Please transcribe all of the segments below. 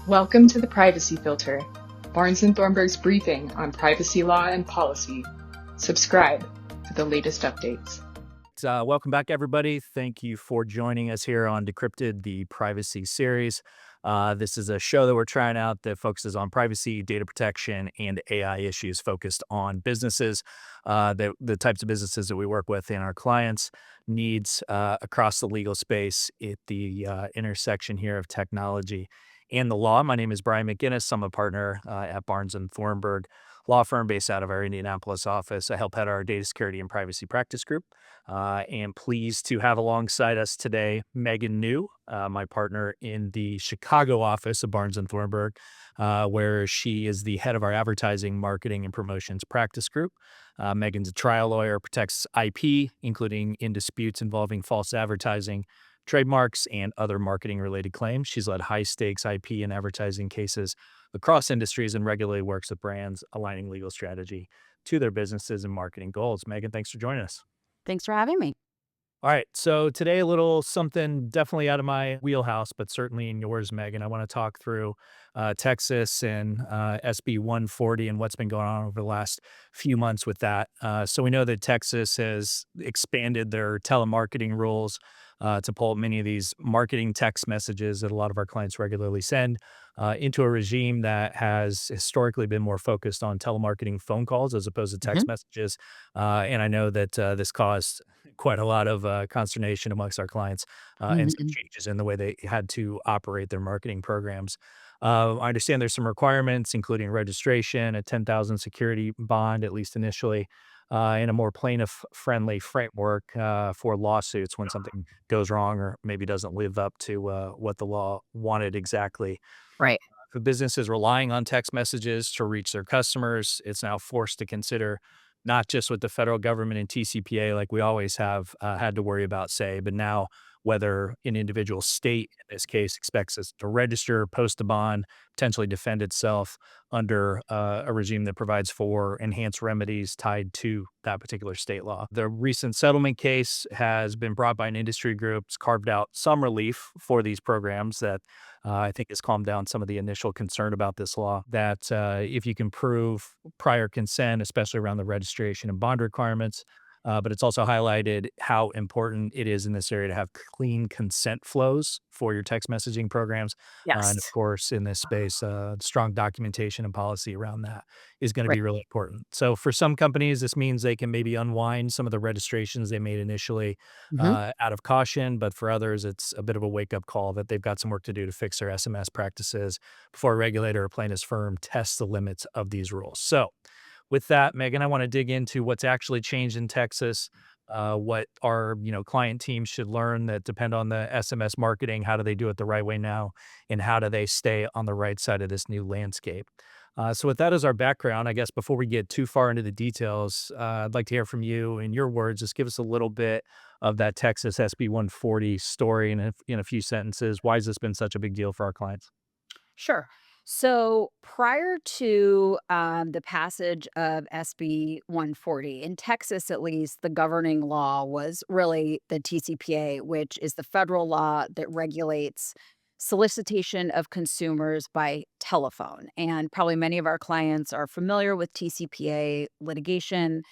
Welcome to the Privacy Filter, Barnes & Thornburg's briefing on privacy law and policy. Subscribe for the latest updates. Welcome back, everybody. Thank you for joining us here on Decrypted, the privacy series. This is a show that we're trying out that focuses on privacy, data protection, and AI issues focused on businesses, the types of businesses that we work with and our clients' needs across the legal space at the intersection here of technology and the law. My name is Brian McGinnis. I'm a partner at Barnes & Thornburg, law firm based out of our Indianapolis office. I help head our data security and privacy practice group. And pleased to have alongside us today Megan New, my partner in the Chicago office of Barnes & Thornburg, where she is the head of our advertising, marketing, and promotions practice group. Megan's a trial lawyer, protects IP, including in disputes involving false advertising, trademarks, and other marketing-related claims. She's led high-stakes IP and advertising cases across industries and regularly works with brands aligning legal strategy to their businesses and marketing goals. Megan, thanks for joining us. Thanks for having me. All right. So today, a little something definitely out of my wheelhouse, but certainly in yours, Megan. I want to talk through Texas and SB 140 and what's been going on over the last few months with that. So we know that Texas has expanded their telemarketing rules to pull many of these marketing text messages that a lot of our clients regularly send into a regime that has historically been more focused on telemarketing phone calls as opposed to text Mhm, messages. And I know that this caused quite a lot of consternation amongst our clients and some mhm. changes in the way they had to operate their marketing programs. I understand there's some requirements, including registration, a 10,000 security bond, at least initially, and a more plaintiff-friendly framework for lawsuits when something goes wrong or maybe doesn't live up to what the law wanted exactly. Right. For businesses relying on text messages to reach their customers, it's now forced to consider not just what the federal government and TCPA, like we always have had to worry about, say, but now whether an individual state, in this case, expects us to register, post a bond, potentially defend itself under a regime that provides for enhanced remedies tied to that particular state law. The recent settlement case has been brought by an industry group. It's carved out some relief for these programs that I think has calmed down some of the initial concern about this law that if you can prove prior consent, especially around the registration and bond requirements, but it's also highlighted how important it is in this area to have clean consent flows for your text messaging programs. And of Yes. course, in this space, strong documentation and policy around that is going to Right. be really important. So for some companies, this means they can maybe unwind some of the registrations they made initially Mhm. out of caution. But for others, it's a bit of a wake up call that they've got some work to do to fix their SMS practices before a regulator or plaintiff's firm tests the limits of these rules. So, with that, Megan, I want to dig into what's actually changed in Texas. What our client teams should learn that depend on the SMS marketing. How do they do it the right way now, and how do they stay on the right side of this new landscape? So, with that as our background, I guess before we get too far into the details, I'd like to hear from you in your words. Just give us a little bit of that Texas SB 140 story in a few sentences. Why has this been such a big deal for our clients? Sure. So prior to the passage of SB 140, in Texas at least, the governing law was really the TCPA, which is the federal law that regulates solicitation of consumers by telephone. And probably many of our clients are familiar with TCPA litigation.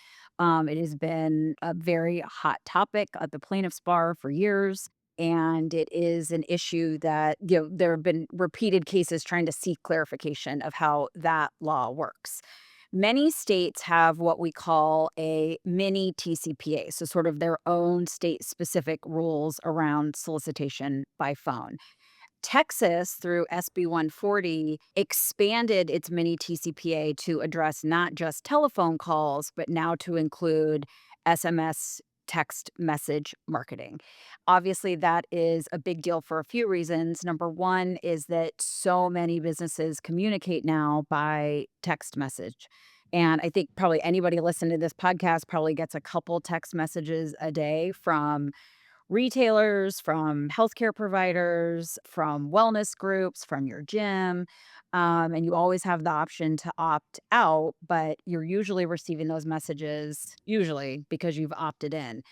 It has been a very hot topic at the plaintiff's bar for years. And it is an issue that, there have been repeated cases trying to seek clarification of how that law works. Many states have what we call a mini TCPA, so sort of their own state specific rules around solicitation by phone. Texas, through SB 140, expanded its mini TCPA to address not just telephone calls, but now to include SMS text message marketing. Obviously, that is a big deal for a few reasons. Number one is that so many businesses communicate now by text message. And I think probably anybody listening to this podcast probably gets a couple text messages a day from retailers, from healthcare providers, from wellness groups, from your gym. And you always have the option to opt out, but you're usually receiving those messages, usually because you've opted in.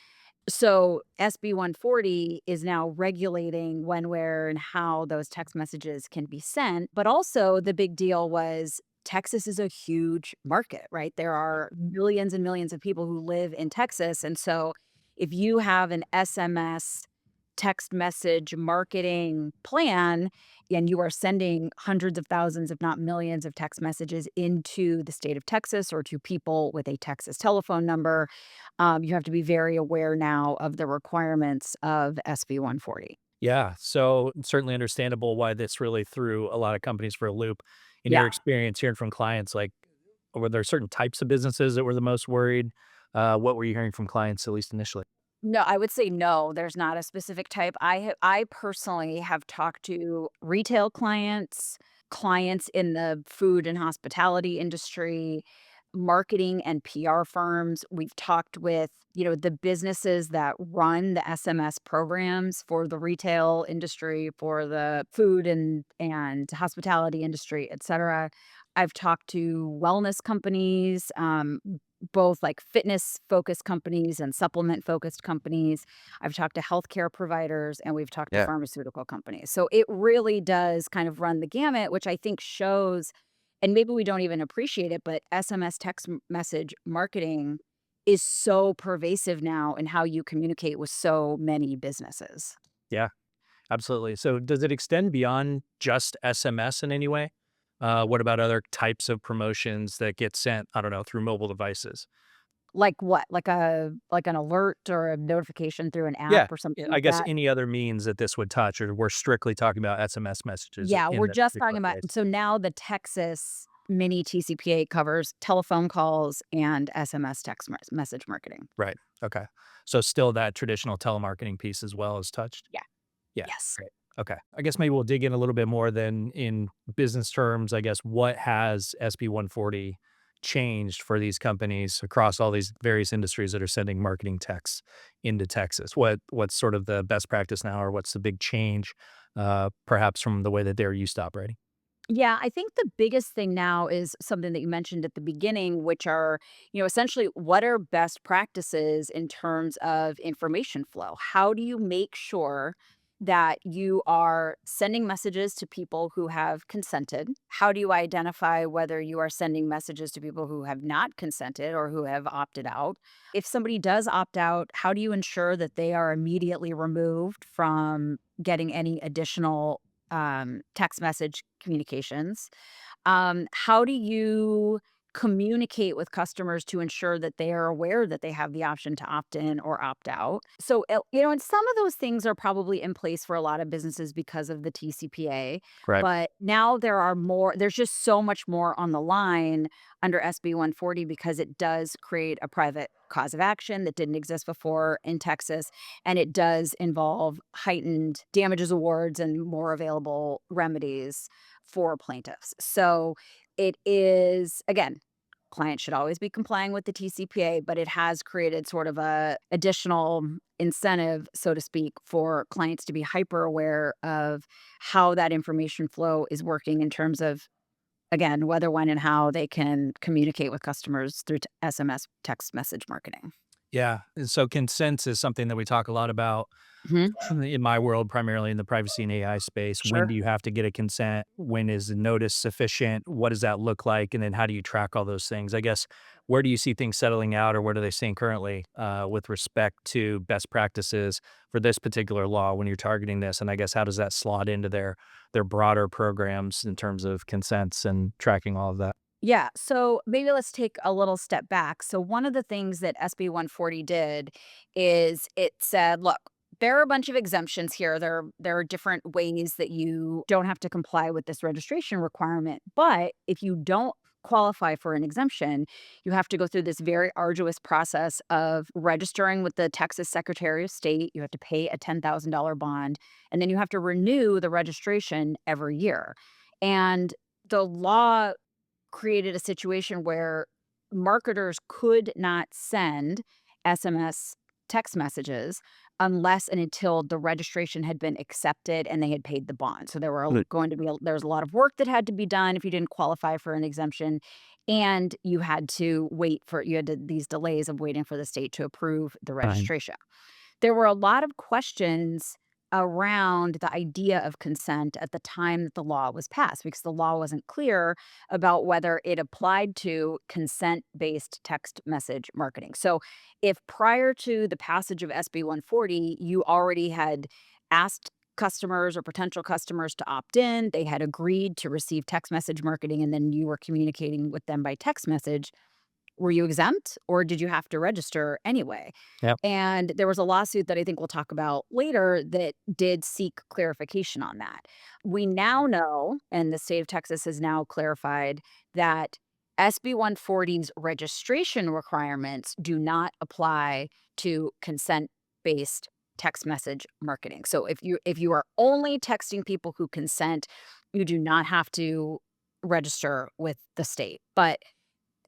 So SB 140 is now regulating when, where, and how those text messages can be sent. But also, the big deal was Texas is a huge market, right? There are millions and millions of people who live in Texas. And so, if you have an SMS text message marketing plan and you are sending hundreds of thousands, if not millions, of text messages into the state of Texas or to people with a Texas telephone number, you have to be very aware now of the requirements of SB 140. Yeah, so certainly understandable why this really threw a lot of companies for a loop. In your Yeah. experience hearing from clients, like, were there certain types of businesses that were the most worried? What were you hearing from clients, at least initially? No, I would say no, there's not a specific type. I personally have talked to retail clients, clients in the food and hospitality industry, marketing and PR firms. We've talked with, the businesses that run the SMS programs for the retail industry, for the food and hospitality industry, et cetera. I've talked to wellness companies, both like fitness focused companies and supplement focused companies. I've talked to healthcare providers and we've talked to Yeah. pharmaceutical companies. So it really does kind of run the gamut, which I think shows, and maybe we don't even appreciate it, but SMS text message marketing is so pervasive now in how you communicate with so many businesses. Yeah, absolutely. So does it extend beyond just SMS in any way? What about other types of promotions that get sent, I don't know, through mobile devices? Like what? Like an alert or a notification through an app Yeah, or something I like guess that? any other means that this would touch, or we're strictly talking about SMS messages Yeah, in we're this just talking particular about, case. so now the Texas mini TCPA covers telephone calls and SMS text message marketing. Right. Okay. So still that traditional telemarketing piece as well is touched? Yeah. Yeah. Yes. Great. Okay. I guess maybe we'll dig in a little bit more then in business terms. I guess what has SB 140 changed for these companies across all these various industries that are sending marketing texts into Texas? What's sort of the best practice now, or what's the big change, perhaps from the way that they're used to operating? Yeah, I think the biggest thing now is something that you mentioned at the beginning, which are, essentially what are best practices in terms of information flow? How do you make sure that you are sending messages to people who have consented? How do you identify whether you are sending messages to people who have not consented or who have opted out? If somebody does opt out, how do you ensure that they are immediately removed from getting any additional text message communications? How do you communicate with customers to ensure that they are aware that they have the option to opt in or opt out? So, and some of those things are probably in place for a lot of businesses because of the TCPA, Right. but now there's just so much more on the line under SB 140 because it does create a private cause of action that didn't exist before in Texas. And it does involve heightened damages awards and more available remedies for plaintiffs. So it is, again, clients should always be complying with the TCPA, but it has created sort of a additional incentive, so to speak, for clients to be hyper aware of how that information flow is working in terms of, again, whether, when, and how they can communicate with customers through SMS text message marketing. Yeah. And so consent is something that we talk a lot about Mhm. in my world, primarily in the privacy and AI space. When do Sure. you have to get a consent? When is the notice sufficient? What does that look like? And then how do you track all those things? I guess, where do you see things settling out, or what are they seeing currently with respect to best practices for this particular law when you're targeting this? And I guess, how does that slot into their broader programs in terms of consents and tracking all of that? Yeah. So maybe let's take a little step back. So, one of the things that SB 140 did is it said, look, there are a bunch of exemptions here. There are different ways that you don't have to comply with this registration requirement. But if you don't qualify for an exemption, you have to go through this very arduous process of registering with the Texas Secretary of State. You have to pay a $10,000 bond, and then you have to renew the registration every year. And the law created a situation where marketers could not send SMS text messages unless and until the registration had been accepted and they had paid the bond. So Good. there was a lot of work that had to be done if you didn't qualify for an exemption, and you had these delays of waiting for the state to approve the Right. registration. There were a lot of questions around the idea of consent at the time that the law was passed because the law wasn't clear about whether it applied to consent-based text message marketing. So, if prior to the passage of SB 140, you already had asked customers or potential customers to opt in, they had agreed to receive text message marketing, and then you were communicating with them by text message, were you exempt or did you have to register anyway? Yep. And there was a lawsuit that I think we'll talk about later that did seek clarification on that. We now know, and the state of Texas has now clarified, that SB 140's registration requirements do not apply to consent based text message marketing. So if you are only texting people who consent, you do not have to register with the state. But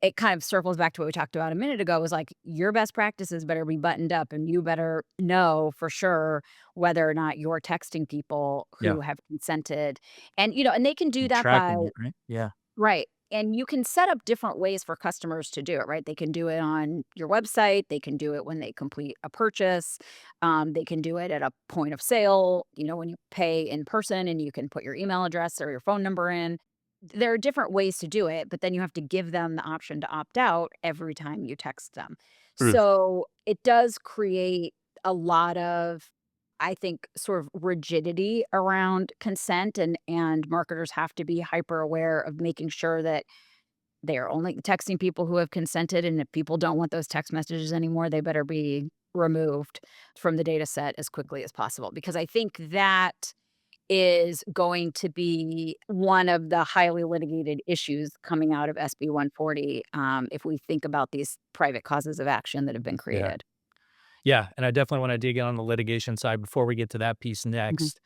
it kind of circles back to what we talked about a minute ago, was like, your best practices better be buttoned up and you better know for sure whether or not you're texting people Yeah. who have consented. And they can do And that by, tracking it, right? Yeah. right. And you can set up different ways for customers to do it, right? They can do it on your website. They can do it when they complete a purchase. They can do it at a point of sale, when you pay in person and you can put your email address or your phone number in. There are different ways to do it, but then you have to give them the option to opt out every time you text them. Mm. So it does create a lot of, I think, sort of rigidity around consent, and marketers have to be hyper aware of making sure that they are only texting people who have consented, and if people don't want those text messages anymore, they better be removed from the data set as quickly as possible, because I think that is going to be one of the highly litigated issues coming out of SB 140, if we think about these private causes of action that have been Yeah. created. Yeah. And I definitely want to dig in on the litigation side before we get to that piece Mhm. next.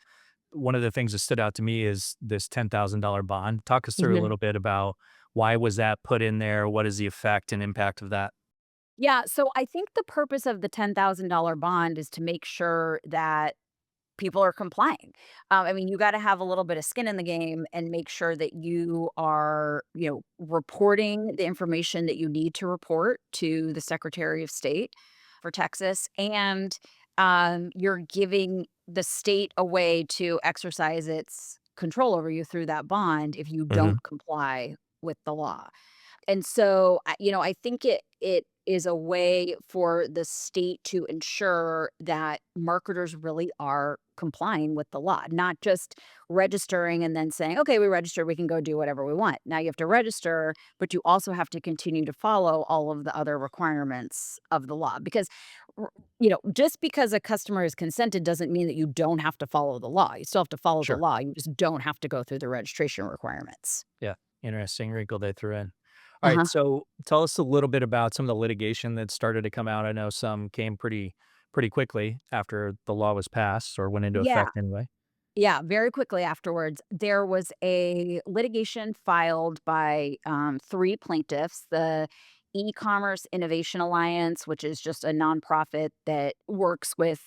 One of the things that stood out to me is this $10,000 bond. Talk us through a Mhm. little bit about why was that put in there? What is the effect and impact of that? Yeah, so I think the purpose of the $10,000 bond is to make sure that people are complying. I mean, you gotta have a little bit of skin in the game and make sure that you are, reporting the information that you need to report to the Secretary of State for Texas, and, you're giving the state a way to exercise its control over you through that bond if you Hmm. don't comply with the law. And so, I think it is a way for the state to ensure that marketers really are complying with the law, not just registering and then saying, "Okay, we registered, we can go do whatever we want." Now you have to register, but you also have to continue to follow all of the other requirements of the law, because just because a customer is consented doesn't mean that you don't have to follow the law. You still have to follow the Sure. law. You just don't have to go through the registration requirements. Yeah. Interesting wrinkle they threw in. All right. Uh-huh. So tell us a little bit about some of the litigation that started to come out. I know some came pretty quickly after the law was passed or went into Yeah. effect anyway. Yeah, very quickly afterwards, there was a litigation filed by, 3 plaintiffs. The E-commerce Innovation Alliance, which is just a nonprofit that works with,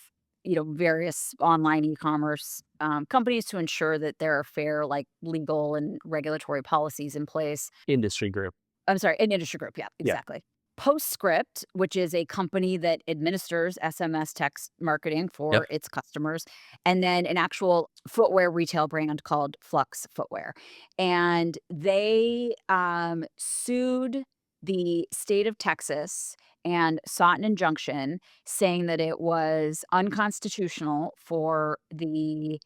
various online e-commerce, companies to ensure that there are fair, like, legal and regulatory policies in place. Industry group. I'm sorry, an industry group, yeah, Yeah. exactly. Postscript, which is a company that administers SMS text marketing Yep. for its customers, and then an actual footwear retail brand called Flux Footwear. And they, sued the state of Texas and sought an injunction saying that it was unconstitutional for the,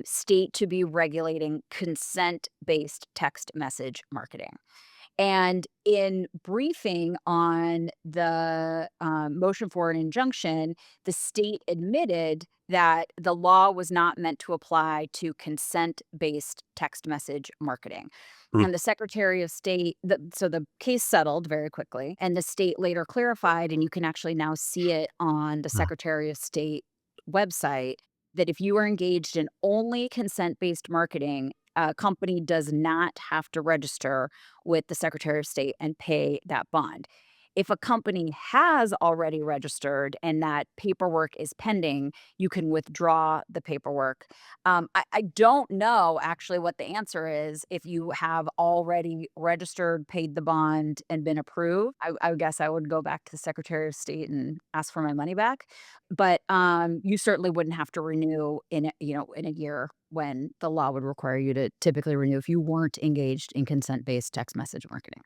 state to be regulating consent-based text message marketing. And in briefing on the, motion for an injunction, the state admitted that the law was not meant to apply to consent-based text message marketing. Mm. And the Secretary of State, so the case settled very quickly, and the state later clarified, and you can actually now see it on the Uh, Secretary of State website, that if you are engaged in only consent-based marketing, a company does not have to register with the Secretary of State and pay that bond. If a company has already registered and that paperwork is pending, you can withdraw the paperwork. I don't know actually what the answer is if you have already registered, paid the bond, and been approved. I would guess I would go back to the Secretary of State and ask for my money back. But you certainly wouldn't have to renew in a year when the law would require you to typically renew if you weren't engaged in consent-based text message marketing.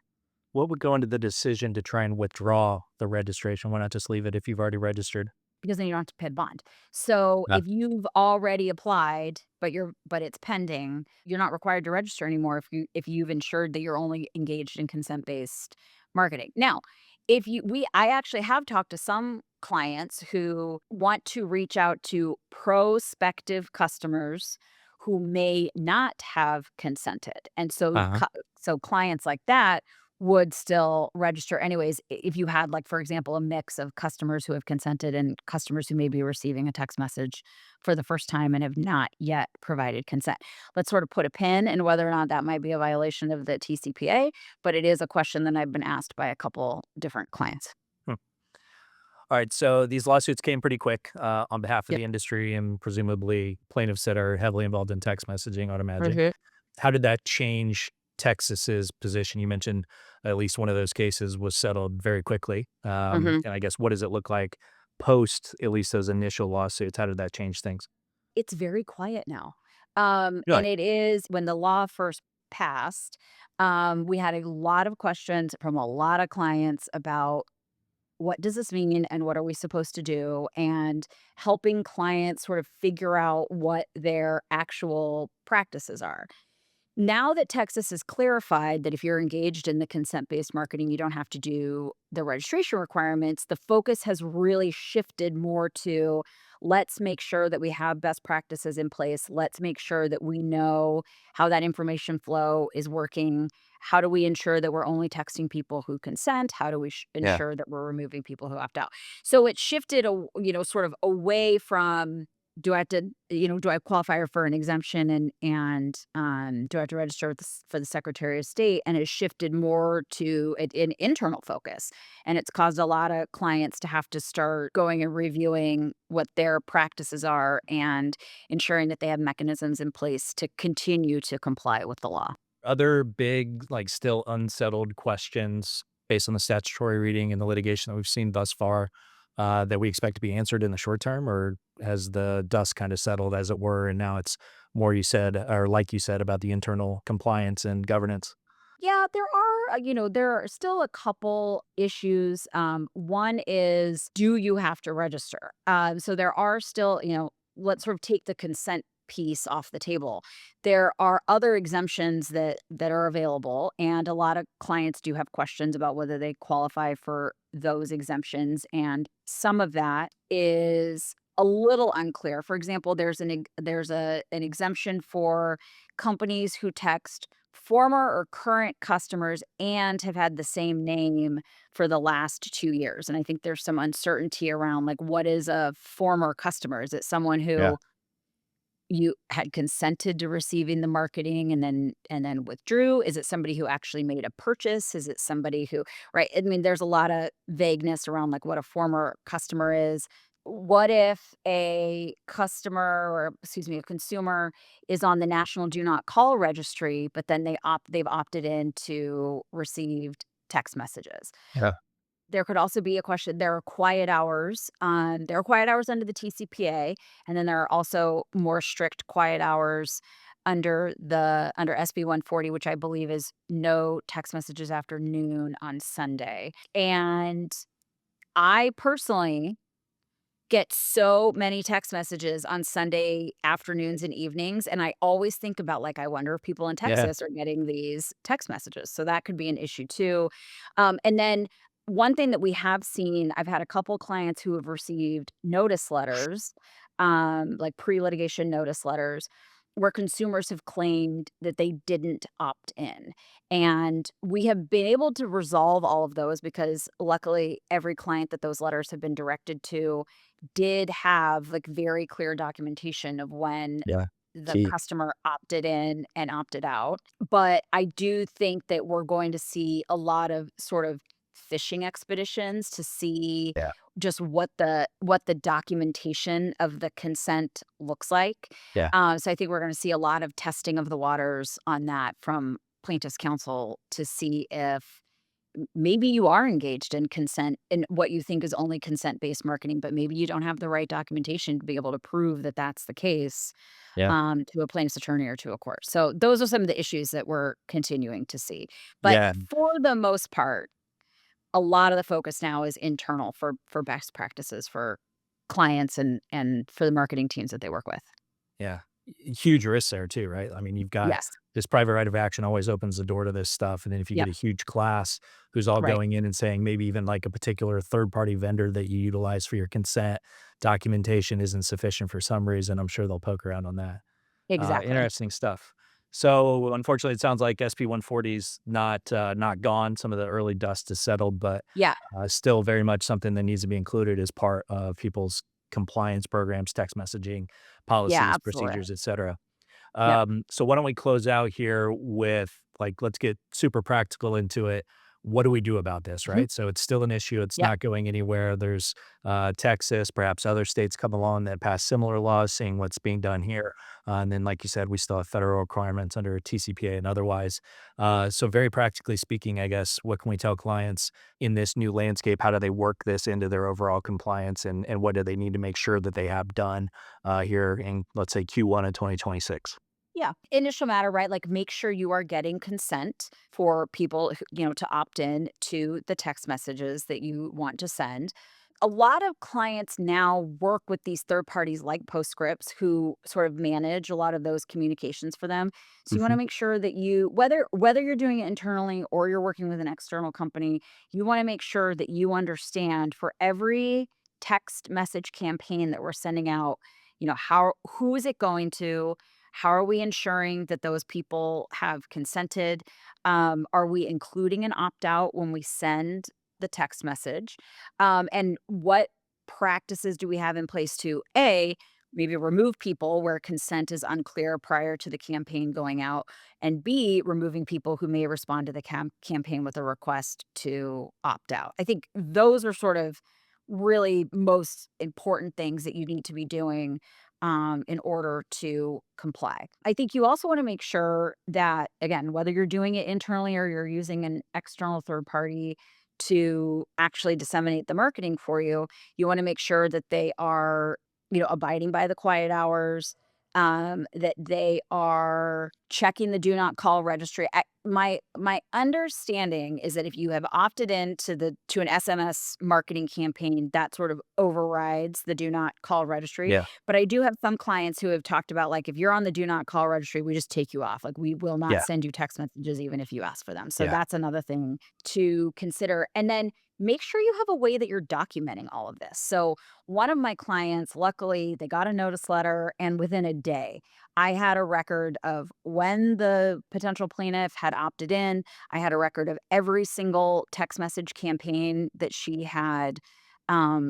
What would go into the decision to try and withdraw the registration? Why not just leave it if you've already registered? Because then you don't have to pay a bond. So Yeah. if you've already applied, but it's pending, you're not required to register anymore if you've ensured that you're only engaged in consent-based marketing. Now, if you we I actually have talked to some clients who want to reach out to prospective customers who may not have consented. And so Uh-huh. clients like that would still register anyways if you had, like, for example, a mix of customers who have consented and customers who may be receiving a text message for the first time and have not yet provided consent. Let's sort of put a pin in whether or not that might be a violation of the TCPA, but it is a question that I've been asked by a couple different clients. Hmm. All right. So these lawsuits came pretty quick on behalf of Yep. the industry and presumably plaintiffs that are heavily involved in text messaging, I would imagine. Mhm. How did that change Texas's position? You mentioned at least one of those cases was settled very quickly. Mhm. And I guess what does it look like post at least those initial lawsuits? How did that change things? It's very quiet now. Really? And it is when the law first passed, we had a lot of questions from a lot of clients about what does this mean and what are we supposed to do, and helping clients sort of figure out what their actual practices are. Now that Texas has clarified that if you're engaged in the consent-based marketing, you don't have to do the registration requirements, the focus has really shifted more to, let's make sure that we have best practices in place. Let's make sure that we know how that information flow is working. How do we ensure that we're only texting people who consent? How do we Yeah. ensure that we're removing people who opt out? So it shifted, sort of away from, do I qualify for an exemption, and do I have to register with for the Secretary of State? And it shifted more to an internal focus. And it's caused a lot of clients to have to start going and reviewing what their practices are and ensuring that they have mechanisms in place to continue to comply with the law. Other big, like, still unsettled questions based on the statutory reading and the litigation that we've seen thus far, that we expect to be answered in the short term, or has the dust kind of settled, as it were, and now it's more you said, or like you said, about the internal compliance and governance? Yeah, there are still a couple issues. One is, do you have to register? So there are still, let's sort of take the consent piece off the table. There are other exemptions that are available, and a lot of clients do have questions about whether they qualify for those exemptions, and some of that is a little unclear. For example, there's an exemption for companies who text former or current customers and have had the same name for the last 2 years, and I think there's some uncertainty around, like, what is a former customer? Is it someone Yeah. who you had consented to receiving the marketing and then withdrew? Is it somebody who actually made a purchase? Is it somebody who, right? I mean, there's a lot of vagueness around, like, what a former customer is. What if a customer, or excuse me, a consumer is on the national do not call registry, but then they've opted in to received text messages? Yeah. There could also be a question, there are quiet hours, there are quiet hours under the TCPA, and then there are also more strict quiet hours under SB 140, which I believe is no text messages after noon on Sunday. And I personally get so many text messages on Sunday afternoons and evenings, and I always think about, like, I wonder if people in Yeah. Texas are getting these text messages, so that could be an issue too. And then one thing that we have seen, I've had a couple clients who have received notice letters, like pre-litigation notice letters, where consumers have claimed that they didn't opt in. And we have been able to resolve all of those because luckily every client that those letters have been directed to did have, like, very clear documentation of when Yeah. the Key. customer opted in and opted out. But I do think that we're going to see a lot of sort of fishing expeditions to see Yeah. just what the documentation of the consent looks like. Yeah. So I think we're going to see a lot of testing of the waters on that from plaintiffs' counsel to see if maybe you are engaged in consent in what you think is only consent-based marketing, but maybe you don't have the right documentation to be able to prove that that's the case, Yeah. to a plaintiff's attorney or to a court. So those are some of the issues that we're continuing to see. But Yeah. for the most part, a lot of the focus now is internal for best practices for clients and for the marketing teams that they work with. Yeah. Huge risk there too, right? I mean, you've got Yes. this private right of action always opens the door to this stuff. And then if you get Yep. a huge class who's all Right. going in and saying maybe even like a particular third party vendor that you utilize for your consent documentation isn't sufficient for some reason, I'm sure they'll poke around on that. Exactly. Interesting stuff. So unfortunately, it sounds like SB 140's not gone. Some of the early dust is settled, but Yeah. still very much something that needs to be included as part of people's compliance programs, text messaging, Yeah, policies, absolutely. procedures, et cetera. Yep. So why don't we close out here with like, let's get super practical into it. What do we do about this, Mhm. right? So it's still an issue. It's Yep. not going anywhere. There's Texas, perhaps other states come along that pass similar laws, seeing what's being done here. And then, like you said, we still have federal requirements under TCPA and otherwise. So very practically speaking, I guess, what can we tell clients in this new landscape? How do they work this into their overall compliance, and what do they need to make sure that they have done here in, let's say, Q1 of 2026? Yeah. Initial matter, right? Like make sure you are getting consent for people, to opt in to the text messages that you want to send. A lot of clients now work with these third parties like Postscripts who sort of manage a lot of those communications for them. So you want to Hmm. make sure that whether you're doing it internally or you're working with an external company, you want to make sure that you understand for every text message campaign that we're sending out, who is it going to? How are we ensuring that those people have consented? Are we including an opt out when we send the text message? And what practices do we have in place to maybe remove people where consent is unclear prior to the campaign going out, and B, removing people who may respond to the campaign with a request to opt out? I think those are sort of really most important things that you need to be doing in order to comply. I think you also want to make sure that, again, whether you're doing it internally or you're using an external third party to actually disseminate the marketing for you, you want to make sure that they are, abiding by the quiet hours, that they are checking the do not call registry. My understanding is that if you have opted in to an SMS marketing campaign, that sort of overrides the do not call registry. Yeah. But I do have some clients who have talked about, like, if you're on the do not call registry, we just take you off. Like, we will not Yeah. send you text messages even if you ask for them. So Yeah. that's another thing to consider. And then make sure you have a way that you're documenting all of this. So one of my clients, luckily, they got a notice letter, and within a day, I had a record of when the potential plaintiff had opted in. I had a record of every single text message campaign that she had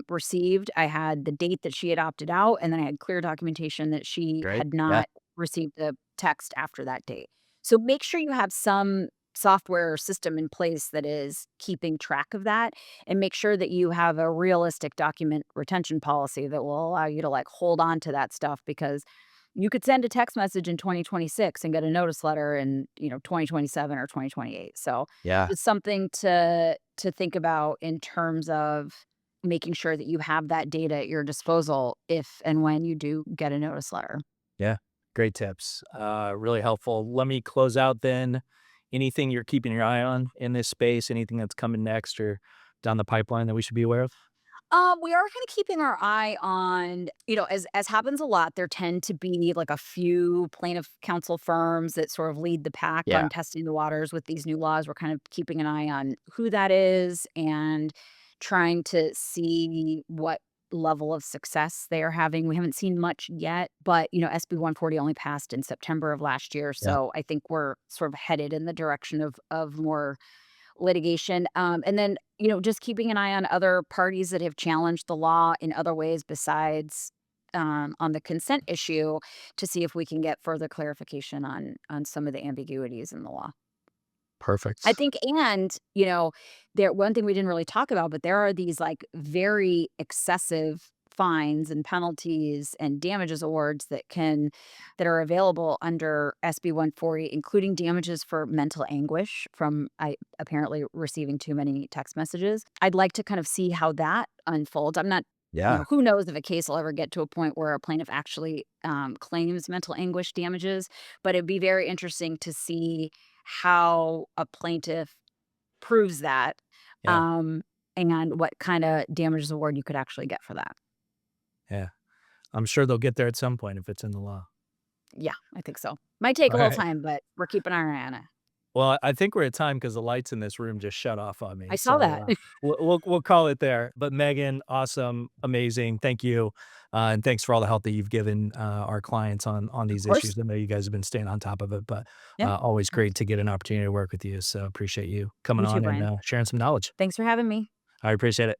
received. I had the date that she had opted out, and then I had clear documentation that she Great. had Yeah. not received a text after that date. So make sure you have some software or system in place that is keeping track of that, and make sure that you have a realistic document retention policy that will allow you to like hold on to that stuff, because you could send a text message in 2026 and get a notice letter in, 2027 or 2028. So Yeah. it's something to think about in terms of making sure that you have that data at your disposal if and when you do get a notice letter. Yeah. Great tips. Really helpful. Let me close out then. Anything you're keeping your eye on in this space? Anything that's coming next or down the pipeline that we should be aware of? We are kind of keeping our eye on, as happens a lot, there tend to be like a few plaintiff counsel firms that sort of lead the pack Yeah. on testing the waters with these new laws. We're kind of keeping an eye on who that is and trying to see what level of success they are having. We haven't seen much yet, but SB 140 only passed in September of last year, Yeah. so I think we're sort of headed in the direction of more litigation. And then, just keeping an eye on other parties that have challenged the law in other ways besides on the consent issue, to see if we can get further clarification on some of the ambiguities in the law. I Perfect. think, and, there one thing we didn't really talk about, but there are these, like, very excessive fines and penalties and damages awards that are available under SB 140, including damages for mental anguish from apparently receiving too many text messages. I'd like to kind of see how that unfolds. I'm not Yeah. who knows if a case will ever get to a point where a plaintiff actually, claims mental anguish damages, but it'd be very interesting to see how a plaintiff proves that, Yeah. um, and what kinda damages award you could actually get for that. Yeah. I'm sure they'll get there at some point if it's in the law. Yeah, I think so. Might take a All little right. time, but we're keeping our eye on it. Well, I think we're at time because the lights in this room just shut off on me. I saw So that. we'll call it there. But Megan, awesome, amazing. Thank you. And thanks for all the help that you've given our clients on Of these course. issues. I know you guys have been staying on top of it, but Yeah. always Abs great to get an opportunity to work with you. So appreciate you coming You too, on and Brian. sharing some knowledge. Thanks for having me. I appreciate it.